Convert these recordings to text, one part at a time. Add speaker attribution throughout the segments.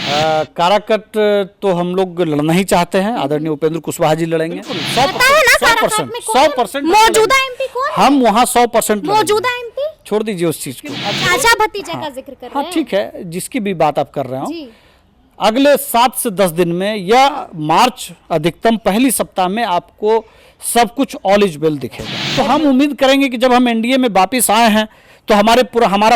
Speaker 1: काराकट तो हम लोग लड़ना ही चाहते हैं, आदरणीय उपेंद्र कुशवाहा जी लड़ेंगे 100%।
Speaker 2: मौजूदा एमपी कौन?
Speaker 1: हम वहाँ 100%
Speaker 2: मौजूदा एमपी
Speaker 1: छोड़ दीजिए उस चीज को।
Speaker 2: चाचा भतीजा का जिक्र कर रहे
Speaker 1: हाँ
Speaker 2: हैं।
Speaker 1: ठीक है, जिसकी भी बात आप कर रहे हो,
Speaker 2: जी।
Speaker 1: अगले 7 से 10 दिन में या मार्च अधिकतम पहली सप्ताह में आपको सब कुछ ऑल इज वेल दिखेगा। तो हम उम्मीद करेंगे कि जब हम एनडीए में वापिस आए हैं तो हमारा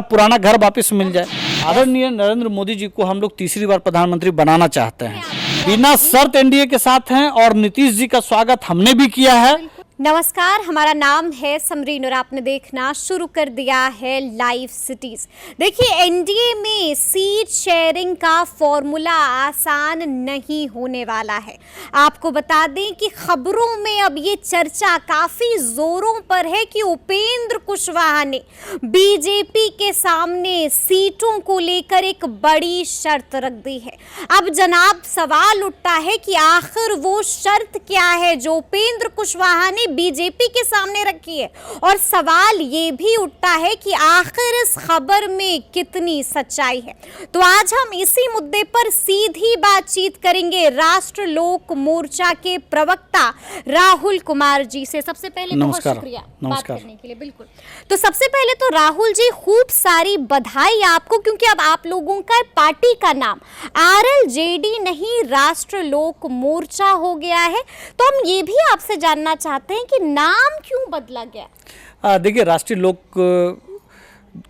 Speaker 1: पुराना घर वापस मिल जाए। आदरणीय नरेंद्र मोदी जी को हम लोग तीसरी बार प्रधानमंत्री बनाना चाहते हैं, बिना शर्त एनडीए के साथ हैं और नीतीश जी का स्वागत हमने भी किया है।
Speaker 2: नमस्कार, हमारा नाम है समरीन और आपने देखना शुरू कर दिया है लाइव सिटीज। देखिए, एनडीए में सीट शेयरिंग का फॉर्मूला आसान नहीं होने वाला है। आपको बता दें कि खबरों में अब ये चर्चा काफी जोरों पर है कि उपेंद्र कुशवाहा ने बीजेपी के सामने सीटों को लेकर एक बड़ी शर्त रख दी है। अब जनाब सवाल उठता है कि आखिर वो शर्त क्या है जो उपेंद्र कुशवाहा ने बीजेपी के सामने रखी है, और सवाल ये भी उठता है कि आखिर इस खबर में कितनी सच्चाई है। तो आज हम इसी मुद्दे पर सीधी बातचीत करेंगे राष्ट्र लोक मोर्चा के प्रवक्ता राहुल कुमार जी से। सबसे पहले बहुत शुक्रिया बात करने के लिए। बिल्कुल, तो सबसे पहले तो राहुल जी खूब सारी बधाई आपको, क्योंकि अब आप लोगों का पार्टी का नाम आरएलजेडी नहीं राष्ट्र लोक मोर्चा हो गया है। तो हम ये भी आपसे जानना चाहते हैं कि नाम क्यों बदला गया?
Speaker 1: देखिए, राष्ट्रीय लोक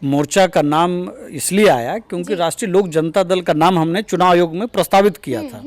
Speaker 1: मोर्चा का नाम इसलिए आया क्योंकि राष्ट्रीय लोक जनता दल का नाम हमने चुनाव आयोग में प्रस्तावित किया था।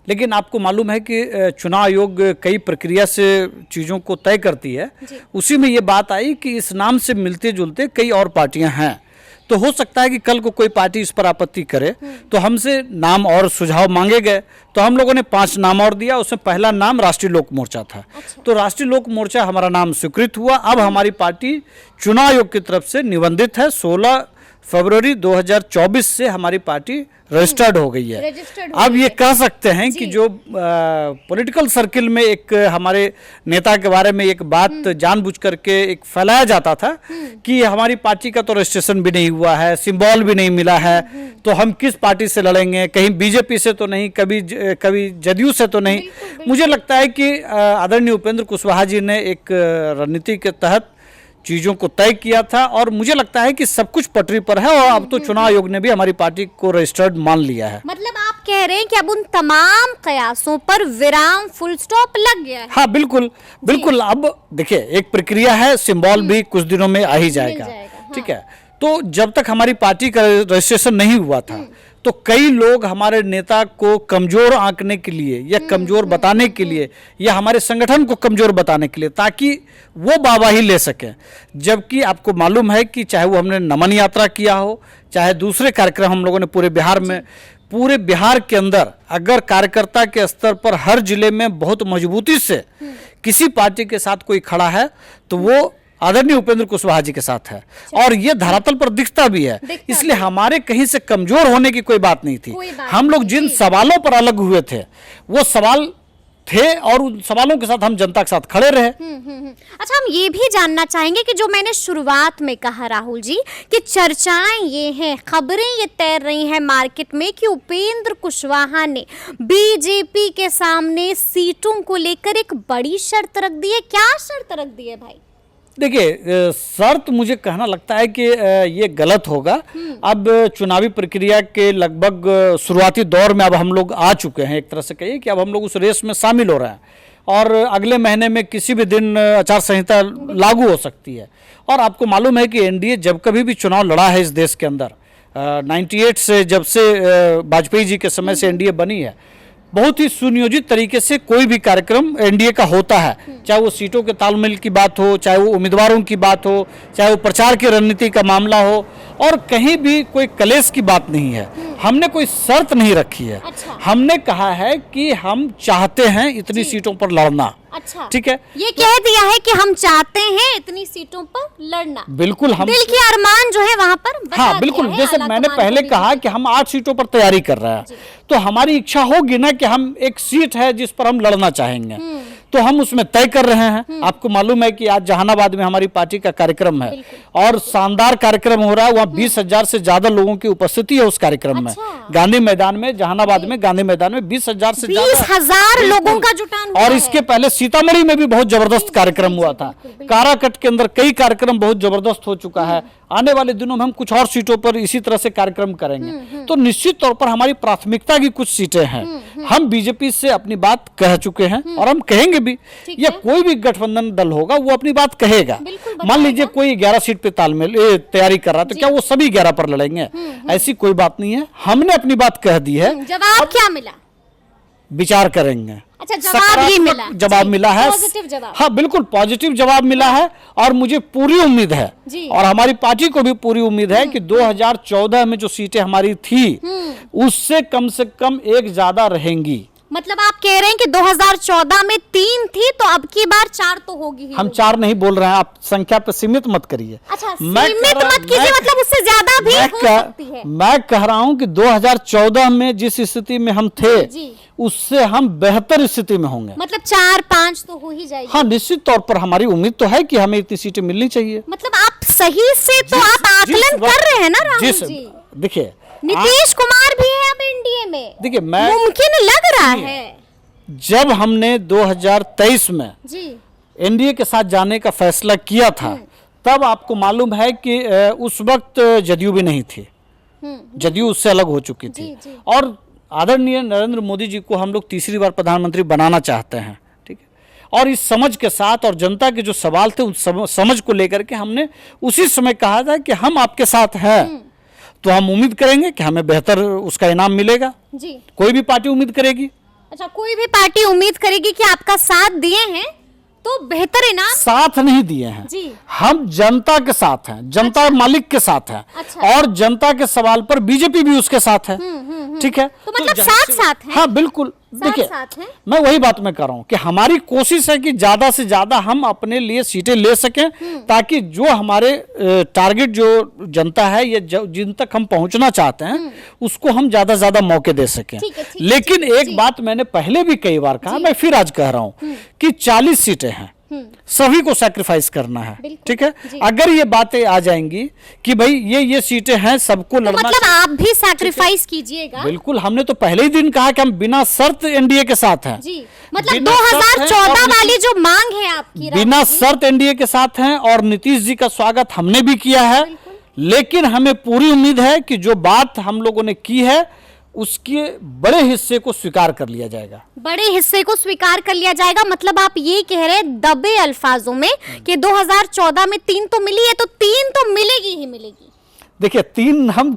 Speaker 1: लेकिन आपको मालूम है कि चुनाव आयोग कई प्रक्रिया से चीज़ों को तय करती है। उसी में ये बात आई कि इस नाम से मिलते जुलते कई और पार्टियां हैं, तो हो सकता है कि कल को कोई पार्टी इस पर आपत्ति करे। तो हमसे नाम और सुझाव मांगे गए, तो हम लोगों ने 5 नाम और दिया। उसमें पहला नाम राष्ट्रीय लोक मोर्चा था। तो राष्ट्रीय लोक मोर्चा हमारा नाम स्वीकृत हुआ। अब हमारी पार्टी चुनाव आयोग की तरफ से निबंधित है। 16 फरवरी 2024 से हमारी पार्टी रजिस्टर्ड हो गई है। अब ये कह सकते हैं कि जो पॉलिटिकल सर्किल में एक हमारे नेता के बारे में एक बात जानबूझ करके एक फैलाया जाता था कि हमारी पार्टी का तो रजिस्ट्रेशन भी नहीं हुआ है, सिंबल भी नहीं मिला है, तो हम किस पार्टी से लड़ेंगे, कहीं बीजेपी से तो नहीं, कभी जदयू से तो नहीं। मुझे लगता है कि आदरणीय उपेंद्र कुशवाहा जी ने एक रणनीति के तहत चीज़ों को तय किया था, और मुझे लगता है कि सब कुछ पटरी पर है, और अब तो चुनाव आयोग ने भी हमारी पार्टी को रजिस्टर्ड मान लिया है।
Speaker 2: मतलब आप कह रहे हैं कि अब उन तमाम कयासों पर विराम, फुल स्टॉप लग गया है?
Speaker 1: हाँ, बिल्कुल बिल्कुल। अब देखिए, एक प्रक्रिया है, सिंबल भी कुछ दिनों में आ ही जाएगा। ठीक है, तो जब तक हमारी पार्टी का रजिस्ट्रेशन नहीं हुआ था तो कई लोग हमारे नेता को कमजोर आंकने के लिए या कमजोर बताने के लिए या हमारे संगठन को कमजोर बताने के लिए, ताकि वो वाहवाही ले सकें। जबकि आपको मालूम है कि चाहे वो हमने नमन यात्रा किया हो, चाहे दूसरे कार्यक्रम हम लोगों ने पूरे बिहार के अंदर, अगर कार्यकर्ता के स्तर पर हर जिले में बहुत मजबूती से किसी पार्टी के साथ कोई खड़ा है तो वो आदरणीय उपेंद्र कुशवाहा जी के साथ है, और ये धरातल पर दिखता भी है। इसलिए हमारे कहीं से कमजोर होने की कोई बात नहीं थी। हम लोग जिन सवालों पर अलग हुए थे वो सवाल थे, और उन सवालों के साथ हम जनता के साथ खड़े रहे।
Speaker 2: अच्छा, हम ये भी जानना चाहेंगे कि जो मैंने शुरुआत में कहा राहुल जी कि चर्चाएं ये हैं, खबरें ये तैर रही हैं मार्केट में कि उपेंद्र कुशवाहा ने बीजेपी के सामने सीटों को लेकर एक बड़ी शर्त रख दी है। क्या शर्त रख दी है भाई?
Speaker 1: देखिए, शर्त मुझे कहना लगता है कि ये गलत होगा। अब चुनावी प्रक्रिया के लगभग शुरुआती दौर में अब हम लोग आ चुके हैं। एक तरह से कहिए कि अब हम लोग उस रेस में शामिल हो रहे हैं, और अगले महीने में किसी भी दिन आचार संहिता लागू हो सकती है। और आपको मालूम है कि एनडीए जब कभी भी चुनाव लड़ा है इस देश के अंदर, 98 से, जब से वाजपेयी जी के समय से एनडीए बनी है, बहुत ही सुनियोजित तरीके से कोई भी कार्यक्रम एनडीए का होता है। चाहे वो सीटों के तालमेल की बात हो, चाहे वो उम्मीदवारों की बात हो, चाहे वो प्रचार की रणनीति का मामला हो, और कहीं भी कोई कलेश की बात नहीं है। हमने कोई शर्त नहीं रखी है।
Speaker 2: अच्छा।
Speaker 1: हमने कहा है कि हम चाहते हैं इतनी सीटों पर लड़ना।
Speaker 2: अच्छा,
Speaker 1: ठीक है,
Speaker 2: ये कह दिया है कि हम चाहते हैं इतनी सीटों पर लड़ना।
Speaker 1: बिल्कुल, हम
Speaker 2: दिल की अरमान जो है वहां पर बता
Speaker 1: हाँ बिल्कुल, जैसे मैंने पहले कहा कि हम 8 सीटों पर तैयारी कर रहे हैं, तो हमारी इच्छा होगी ना कि हम एक सीट है जिस पर हम लड़ना चाहेंगे, तो हम उसमें तय कर रहे हैं। आपको मालूम है कि आज जहानाबाद में हमारी पार्टी का कार्यक्रम है, और शानदार कार्यक्रम हो रहा है। वहाँ 20,000 से ज्यादा लोगों की उपस्थिति है उस कार्यक्रम में। गांधी मैदान में, जहानाबाद में गांधी मैदान में 20,000 से
Speaker 2: 20,000 लोगों का जुटान हुआ
Speaker 1: और
Speaker 2: है।
Speaker 1: इसके पहले सीतामढ़ी में भी बहुत जबरदस्त कार्यक्रम हुआ था। काराकट के अंदर कई कार्यक्रम बहुत जबरदस्त हो चुका है। आने वाले दिनों में हम कुछ और सीटों पर इसी तरह से कार्यक्रम करेंगे। तो निश्चित तौर पर हमारी प्राथमिकता की कुछ सीटें हैं। हम बीजेपी से अपनी बात कह चुके हैं और हम कहेंगे भी। या कोई भी गठबंधन दल होगा वो अपनी बात कहेगा। मान लीजिए कोई 11 सीट पे तालमेल तैयारी कर रहा है, तो क्या वो सभी 11 पर लड़ेंगे? ऐसी कोई बात नहीं है। हमने अपनी बात कह दी है।
Speaker 2: जवाब क्या मिला?
Speaker 1: विचार करेंगे।
Speaker 2: अच्छा, जवाब ये मिला,
Speaker 1: जवाब मिला है।
Speaker 2: पॉजिटिव जवाब।
Speaker 1: हाँ बिल्कुल पॉजिटिव जवाब मिला है और मुझे पूरी उम्मीद है और हमारी पार्टी को भी पूरी उम्मीद है कि 2014 में जो सीटें हमारी थी उससे कम से कम एक ज्यादा रहेंगी।
Speaker 2: मतलब आप कह रहे हैं कि 2014 में 3 थी तो अब की बार 4 तो होगी ही।
Speaker 1: हम 4 नहीं बोल रहे हैं, आप संख्या पे सीमित मत करिए।
Speaker 2: अच्छा, सीमित मत कीजिए, मतलब उससे ज्यादा भी हो सकती है।
Speaker 1: मैं कह रहा हूं कि 2014 में जिस स्थिति में हम थे उससे हम बेहतर स्थिति में होंगे।
Speaker 2: मतलब 4-5 तो हो ही जाएगी।
Speaker 1: हाँ निश्चित तौर पर हमारी उम्मीद तो है कि हमें इतनी सीटें मिलनी चाहिए।
Speaker 2: मतलब आप सही से तो आप आकलन कर रहे हैं ना राहुल जी?
Speaker 1: देखिए
Speaker 2: नीतीश कुमार भी है अब एनडीए में।
Speaker 1: देखिए मैं
Speaker 2: मुमकिन लग रहा है।
Speaker 1: जब हमने 2023 में एनडीए के साथ जाने का फैसला किया था तब आपको मालूम है कि उस वक्त जदयू भी नहीं थी। जदयू उससे अलग हो चुकी थी। और आदरणीय नरेंद्र मोदी जी को हम लोग तीसरी बार प्रधानमंत्री बनाना चाहते हैं, ठीक है। और इस समझ के साथ और जनता के जो सवाल थे उस समझ को लेकर के हमने उसी समय कहा था कि हम आपके साथ हैं तो हम उम्मीद करेंगे कि हमें बेहतर उसका इनाम मिलेगा। कोई भी पार्टी उम्मीद करेगी।
Speaker 2: अच्छा, कोई भी पार्टी उम्मीद करेगी कि आपका साथ दिए हैं तो बेहतर इनाम।
Speaker 1: साथ नहीं दिए हैं जी। हम जनता के साथ हैं, जनता मालिक के साथ है। और जनता के सवाल पर बीजेपी भी उसके साथ है, ठीक है।
Speaker 2: तो मतलब साथ है।
Speaker 1: हाँ बिल्कुल। देखिए मैं वही बात मैं कर रहा हूँ कि हमारी कोशिश है कि ज्यादा से ज्यादा हम अपने लिए सीटें ले सकें ताकि जो हमारे टारगेट जो जनता है या जिन तक हम पहुंचना चाहते हैं उसको हम ज्यादा से ज्यादा मौके दे सकें। लेकिन एक बात मैंने पहले भी कई बार कहा, मैं फिर आज कह रहा हूँ कि 40 सीटें हैं, सभी को सैक्रिफाइस करना है, ठीक है। अगर ये बातें आ जाएंगी कि भाई ये सीटें हैं सबको लड़ना,
Speaker 2: मतलब आप भी सैक्रिफाइस कीजिएगा।
Speaker 1: बिल्कुल, हमने तो पहले ही दिन कहा कि हम बिना शर्त एनडीए के साथ हैं
Speaker 2: जी। मतलब 2014 वाली जो मांग है आपकी,
Speaker 1: बिना शर्त एनडीए के साथ हैं और नीतीश जी का स्वागत हमने भी किया है। लेकिन हमें पूरी उम्मीद है कि जो बात हम लोगों ने की है उसके बड़े हिस्से को स्वीकार कर लिया जाएगा।
Speaker 2: बड़े हिस्से को स्वीकार कर लिया जाएगा, मतलब आप ये कह रहे हैं दबे अल्फाजों में कि 2014 में 3 तो मिली है तो 3 तो मिलेगी ही मिलेगी।
Speaker 1: देखिए 3 हम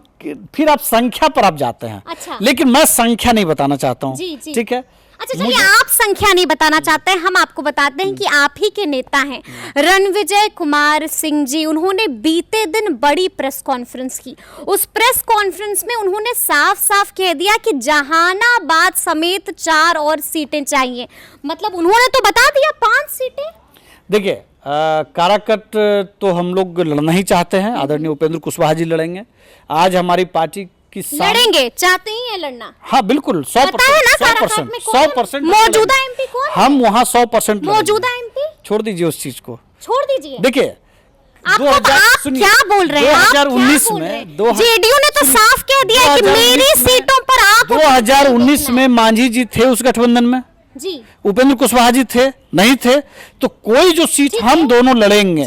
Speaker 1: फिर आप संख्या पर आप जाते हैं।
Speaker 2: अच्छा।
Speaker 1: लेकिन मैं संख्या नहीं बताना चाहता हूँ, ठीक है।
Speaker 2: अच्छा चलिए, आप संख्या नहीं बताना चाहते हैं, हम आपको बताते हैं कि आप ही के नेता हैं रणविजय कुमार सिंह जी। उन्होंने बीते दिन बड़ी प्रेस कॉन्फ्रेंस की। उस प्रेस कॉन्फ्रेंस में उन्होंने साफ साफ कह दिया कि जहानाबाद समेत 4 और सीटें चाहिए। मतलब उन्होंने तो बता दिया 5 सीटें।
Speaker 1: देखिए काराकट तो हम लोग लड़ना ही चाहते हैं, आदरणीय उपेंद्र कुशवाहा जी लड़ेंगे। आज हमारी पार्टी
Speaker 2: लड़ेंगे, चाहते ही है लड़ना।
Speaker 1: हाँ बिल्कुल 100%।
Speaker 2: मौजूदा एमपी कौन?
Speaker 1: हम वहाँ 100%
Speaker 2: मौजूदा एमपी।
Speaker 1: छोड़ दीजिए उस चीज को,
Speaker 2: छोड़ दीजिए।
Speaker 1: देखिए
Speaker 2: आप क्या बोल रहे हैं?
Speaker 1: 2019 में
Speaker 2: जेडीयू ने तो साफ कह दिया कि मेरी सीटों पर आप।
Speaker 1: 2019 में मांझी जी थे उस गठबंधन में
Speaker 2: जी,
Speaker 1: उपेंद्र कुशवाहा जी थे नहीं थे, तो कोई जो सीट हम दोनों लड़ेंगे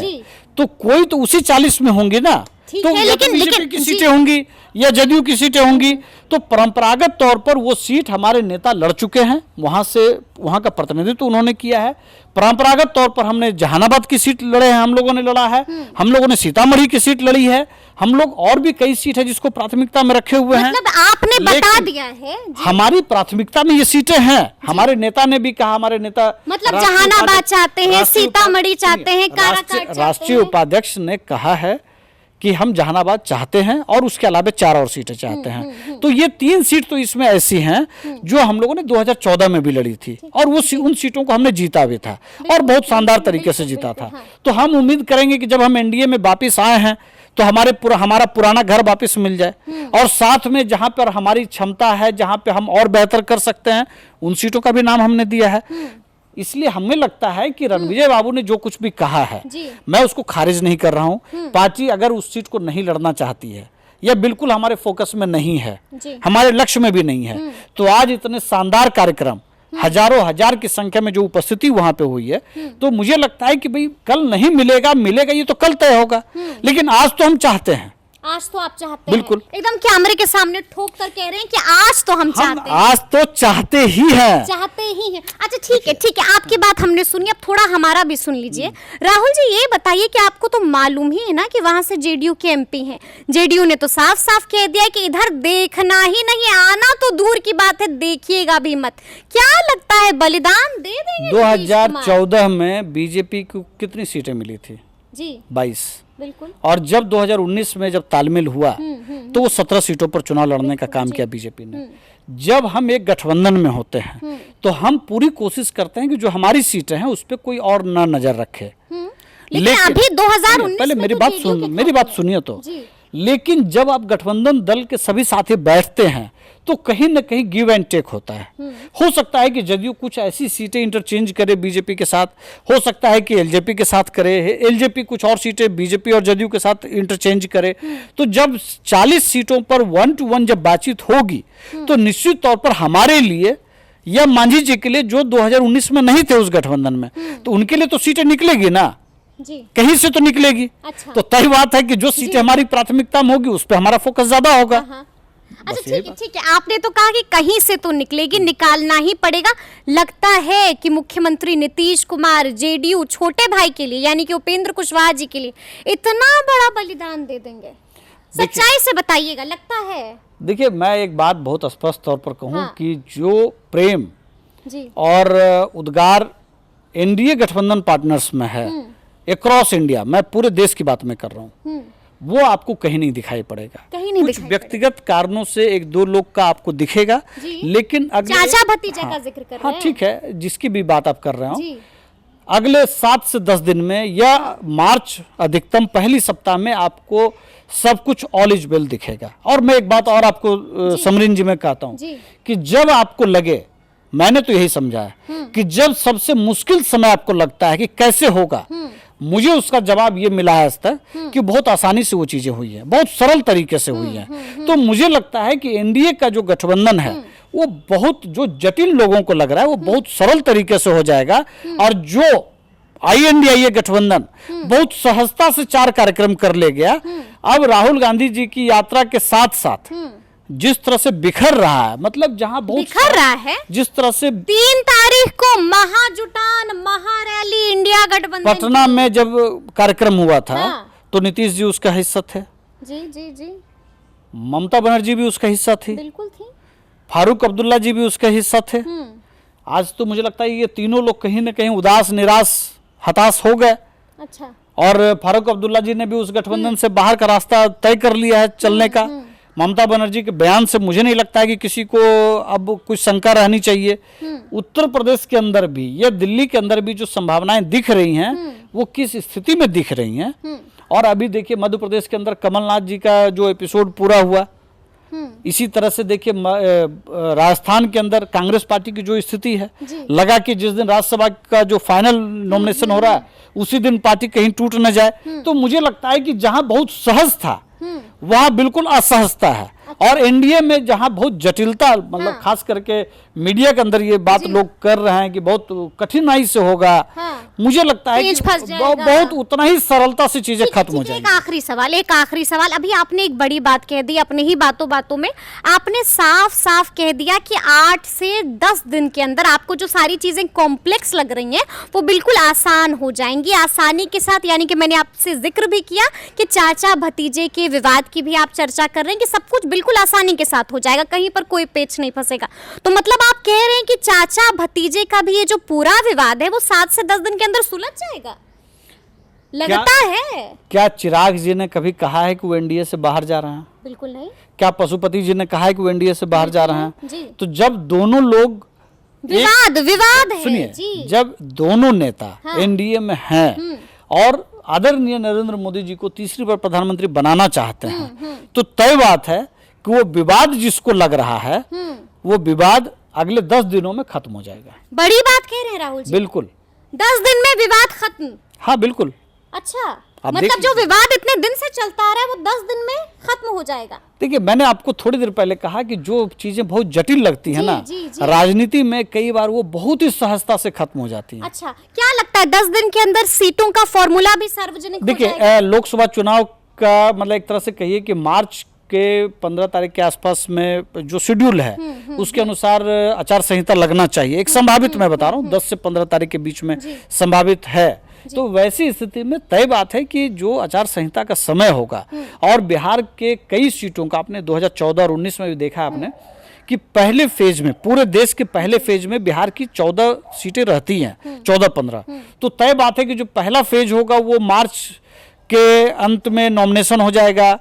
Speaker 1: तो कोई तो उसी 40 में होंगे ना। तो बीजेपी की सीटें होंगी या जदयू की सीटें होंगी। तो परंपरागत तौर पर वो सीट हमारे नेता लड़ चुके हैं, वहां का प्रतिनिधित्व उन्होंने किया है। परंपरागत तौर पर हमने जहानाबाद की सीट लड़े हैं, हम लोगों ने लड़ा है, हम लोगों ने सीतामढ़ी की सीट लड़ी है, हम लोग और भी कई सीट है जिसको प्राथमिकता में रखे हुए हैं।
Speaker 2: मतलब आपने बता दिया है
Speaker 1: हमारी प्राथमिकता में ये सीटें हैं। हमारे नेता ने भी कहा, हमारे नेता
Speaker 2: मतलब जहानाबाद चाहते हैं, सीतामढ़ी चाहते हैं, काराकाट।
Speaker 1: राष्ट्रीय उपाध्यक्ष ने कहा है कि हम जहानाबाद चाहते हैं और उसके अलावा 4 और सीटें चाहते हैं। तो ये 3 सीट तो इसमें ऐसी हैं जो हम लोगों ने 2014 में भी लड़ी थी और वो उन सीटों को हमने जीता भी था और बहुत शानदार तरीके से जीता था। तो हम उम्मीद करेंगे कि जब हम एनडीए में वापस आए हैं तो हमारा पुराना घर वापस मिल जाए और साथ में जहां पर हमारी क्षमता है, जहां पे हम और बेहतर कर सकते हैं, उन सीटों का भी नाम हमने दिया है। इसलिए हमें लगता है कि रणविजय बाबू ने जो कुछ भी कहा है मैं उसको खारिज नहीं कर रहा हूं। पार्टी अगर उस सीट को नहीं लड़ना चाहती है यह बिल्कुल हमारे फोकस में नहीं है,
Speaker 2: जी।
Speaker 1: हमारे लक्ष्य में भी नहीं है। तो आज इतने शानदार कार्यक्रम, हजारों हजार की संख्या में जो उपस्थिति वहां पे हुई है, तो मुझे लगता है कि भाई कल नहीं मिलेगा, मिलेगा ये तो कल तय होगा, लेकिन आज तो हम चाहते हैं।
Speaker 2: आज तो आप चाहते
Speaker 1: बिल्कुल।
Speaker 2: हैं, एकदम कैमरे के सामने ठोक कर कह रहे हैं कि आज तो हम चाहते हैं।
Speaker 1: आज तो चाहते ही हैं।
Speaker 2: चाहते ही हैं। अच्छा ठीक है, ठीक है, आपकी बात हमने सुनी, अब थोड़ा हमारा भी सुन लीजिए। राहुल जी ये बताइए कि आपको तो मालूम ही है ना कि वहां से जेडीयू के एमपी हैं। जेडीयू ने तो साफ साफ कह दिया कि इधर देखना ही नहीं, आना तो दूर की बात है, देखिएगा भी मत। क्या लगता है बलिदान दे देंगे?
Speaker 1: 2014 में बीजेपी को कितनी सीटें मिली थी?
Speaker 2: जी
Speaker 1: 22।
Speaker 2: बिल्कुल।
Speaker 1: और जब 2019 में जब तालमेल हुआ तो वो 17 सीटों पर चुनाव लड़ने का काम किया बीजेपी ने। जब हम एक गठबंधन में होते हैं तो हम पूरी कोशिश करते हैं कि जो हमारी सीटें हैं उस पर कोई और ना नजर रखे।
Speaker 2: लेकिन अभी 2019
Speaker 1: पहले
Speaker 2: में
Speaker 1: मेरी
Speaker 2: तो
Speaker 1: बात
Speaker 2: जेडीयू
Speaker 1: सुन,
Speaker 2: के
Speaker 1: मेरी बात सुनिए तो।
Speaker 2: जी।
Speaker 1: लेकिन जब आप गठबंधन दल के सभी साथी बैठते हैं तो कहीं ना कहीं गिव एंड टेक होता है। हो सकता है कि जदयू कुछ ऐसी सीटें इंटरचेंज करे बीजेपी के साथ, हो सकता है कि एलजेपी के साथ करे, एलजेपी कुछ और सीटें बीजेपी और जदयू के साथ इंटरचेंज करे। तो जब 40 सीटों पर 1 to 1 जब बातचीत होगी तो निश्चित तौर पर हमारे लिए या मांझी जी के लिए जो 2019 में नहीं थे उस गठबंधन में, तो उनके लिए तो सीटें निकलेगी ना,
Speaker 2: जी।
Speaker 1: कहीं से तो निकलेगी।
Speaker 2: अच्छा।
Speaker 1: तो तय बात है कि जो सीटें हमारी प्राथमिकता में होगी उस पर हमारा फोकस ज्यादा होगा।
Speaker 2: हाँ। अच्छा ठीक है, ठीक है, आपने तो कहा कि कहीं से तो निकलेगी, निकालना ही पड़ेगा। लगता है कि मुख्यमंत्री नीतीश कुमार जेडीयू छोटे भाई के लिए यानी कि उपेंद्र कुशवाहा जी के लिए इतना बड़ा बलिदान दे देंगे? सच्चाई से बताइएगा, लगता है? देखिए
Speaker 1: मैं एक बात बहुत स्पष्ट तौर पर कहूं कि जो प्रेम
Speaker 2: जी
Speaker 1: और उद्गार एनडीए गठबंधन पार्टनर्स में है अक्रॉस इंडिया, मैं पूरे देश की बात में कर रहा हूँ, वो आपको कहीं नहीं दिखाई पड़ेगा।
Speaker 2: कहीं नहीं
Speaker 1: कुछ व्यक्तिगत कारणों से एक दो लोग का आपको दिखेगा, लेकिन अगले
Speaker 2: चाचा भतीजा का जिक्र कर रहे हैं।
Speaker 1: ठीक है, जिसकी भी बात आप कर रहे हो, अगले 7 से 10 दिन में या मार्च अधिकतम पहली सप्ताह में आपको सब कुछ ऑल इज वेल दिखेगा। और मैं एक बात और आपको समरीन जी में कहता हूँ कि जब आपको लगे, मैंने तो यही समझा है कि जब सबसे मुश्किल समय आपको लगता है कि कैसे होगा, मुझे उसका जवाब ये मिला है आज तक कि बहुत आसानी से वो चीजें हुई है, बहुत सरल तरीके से हुई है। तो मुझे लगता है कि एनडीए का जो गठबंधन है वो बहुत, जो जटिल लोगों को लग रहा है वो बहुत सरल तरीके से हो जाएगा। और जो INDIA गठबंधन बहुत सहजता से 4 कार्यक्रम कर ले गया, अब राहुल गांधी जी की यात्रा के साथ साथ जिस तरह से बिखर रहा है, मतलब जहां बहुत
Speaker 2: बिखर रहा है,
Speaker 1: जिस तरह से
Speaker 2: 3 तारीख को महाजुटान महारैली इंडिया गठबंधन
Speaker 1: पटना में जब कार्यक्रम हुआ था तो नीतीश जी उसका हिस्सा थे,
Speaker 2: जी जी जी,
Speaker 1: ममता बनर्जी भी उसका हिस्सा थी,
Speaker 2: बिल्कुल थी,
Speaker 1: फारूक अब्दुल्ला जी भी उसका हिस्सा थे। आज तो मुझे लगता है ये तीनों लोग कहीं ना कहीं उदास, निराश, हताश हो गए।
Speaker 2: अच्छा।
Speaker 1: और फारूक अब्दुल्ला जी ने भी उस गठबंधन से बाहर का रास्ता तय कर लिया है चलने का। ममता बनर्जी के बयान से मुझे नहीं लगता है कि किसी को अब कुछ शंका रहनी चाहिए। उत्तर प्रदेश के अंदर भी या दिल्ली के अंदर भी जो संभावनाएं दिख रही हैं वो किस स्थिति में दिख रही हैं। और अभी देखिए मध्य प्रदेश के अंदर कमलनाथ जी का जो एपिसोड पूरा हुआ, इसी तरह से देखिए राजस्थान के अंदर कांग्रेस पार्टी की जो स्थिति है, लगा कि जिस दिन राज्यसभा का जो फाइनल नॉमिनेशन हो रहा है उसी दिन पार्टी कहीं टूट न जाए। तो मुझे लगता है कि जहां बहुत सहज था वहां बिल्कुल असहजता है। और एनडीए में जहां बहुत जटिलता, मतलब खास करके मीडिया के अंदर ये बात लोग कर रहे हैं कि बहुत कठिनाई से होगा, मुझे लगता है कि बहुत उतना ही सरलता से चीजें खत्म हो जाएंगी।
Speaker 2: एक आखिरी सवाल, अभी आपने एक बड़ी बात कह दी, अपने ही बातों में आपने साफ साफ कह दिया कि 8 से 10 दिन के अंदर आपको जो सारी चीजें कॉम्प्लेक्स लग रही हैं वो बिल्कुल आसान हो जाएंगी, आसानी के साथ। यानी कि मैंने आपसे जिक्र भी किया कि चाचा भतीजे के विवाद की भी आप चर्चा कर रहे हैं कि सब कुछ बिल्कुल आसानी के साथ हो जाएगा, कहीं पर कोई पेच नहीं फंसेगा। तो मतलब आप कह रहे हैं कि चाचा भतीजे का भी ये जो पूरा विवाद है वो 7 से 10 दिन के अंदर सुलझ जाएगा, लगता है? क्या
Speaker 1: चिराग जी ने कभी कहा है कि वो एनडीए से बाहर जा रहे हैं?
Speaker 2: बिल्कुल नहीं।
Speaker 1: क्या पशुपति जी ने कहा है कि वो एनडीए से बाहर जा रहे हैं? तो जब दोनों लोग
Speaker 2: विवाद है,
Speaker 1: सुनिए, जब दोनों नेता एनडीए में हैं और आदरणीय नरेंद्र मोदी जी को तीसरी बार प्रधानमंत्री बनाना चाहते हैं, तो तय बात है कि वो विवाद जिसको लग रहा है वो विवाद अगले 10 दिनों में खत्म हो जाएगा।
Speaker 2: बड़ी बात कह रहे हैं राहुल जी।
Speaker 1: बिल्कुल
Speaker 2: 10 दिन में विवाद खत्म?
Speaker 1: हाँ बिल्कुल।
Speaker 2: अच्छा, मतलब जो विवाद इतने दिन से चलता आ रहा है वो 10 दिन में खत्म हो जाएगा?
Speaker 1: देखिए, मैंने आपको थोड़ी देर पहले कहा कि जो चीजें बहुत जटिल लगती है
Speaker 2: जी,
Speaker 1: ना,
Speaker 2: जी, जी।
Speaker 1: राजनीति में कई बार वो बहुत ही सहजता से खत्म हो जाती है।
Speaker 2: अच्छा, क्या लगता है 10 दिन के अंदर सीटों का फॉर्मूला भी सार्वजनिक हो
Speaker 1: देखिए,
Speaker 2: जाएगा?
Speaker 1: लोकसभा चुनाव का मतलब एक तरह से कहिए कि मार्च के 15 तारीख के आसपास में जो शेड्यूल है उसके अनुसार आचार संहिता लगना चाहिए। एक संभावित मैं बता रहा हूँ 10 से 15 तारीख के बीच में संभावित है। तो वैसी स्थिति में तय बात है कि जो आचार संहिता का समय होगा, और बिहार के कई सीटों का आपने 2014 और 19 में भी देखा आपने कि पहले फेज में, पूरे देश के पहले फेज में बिहार की 14 सीटें रहती हैं, 14-15। तो तय बात है कि जो पहला फेज होगा वो मार्च के अंत में नॉमिनेशन हो जाएगा,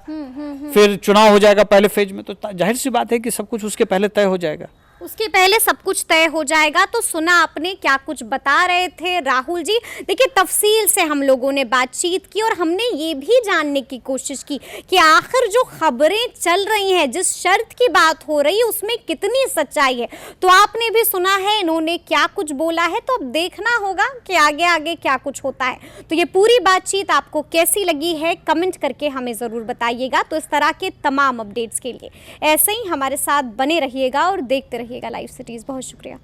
Speaker 1: फिर चुनाव हो जाएगा पहले फेज में। तो जाहिर सी बात है कि सब कुछ उसके पहले तय हो जाएगा।
Speaker 2: उसके पहले सब कुछ तय हो जाएगा। तो सुना आपने क्या कुछ बता रहे थे राहुल जी। देखिए, तफसील से हम लोगों ने बातचीत की और हमने ये भी जानने की कोशिश की कि आखिर जो खबरें चल रही हैं, जिस शर्त की बात हो रही है, उसमें कितनी सच्चाई है। तो आपने भी सुना है इन्होंने क्या कुछ बोला है। तो अब देखना होगा कि आगे आगे क्या कुछ होता है। तो ये पूरी बातचीत आपको कैसी लगी है, कमेंट करके हमें ज़रूर बताइएगा। तो इस तरह के तमाम अपडेट्स के लिए ऐसे ही हमारे साथ बने रहिएगा और देखते रहिएगा लाइव सिटीज़। बहुत शुक्रिया।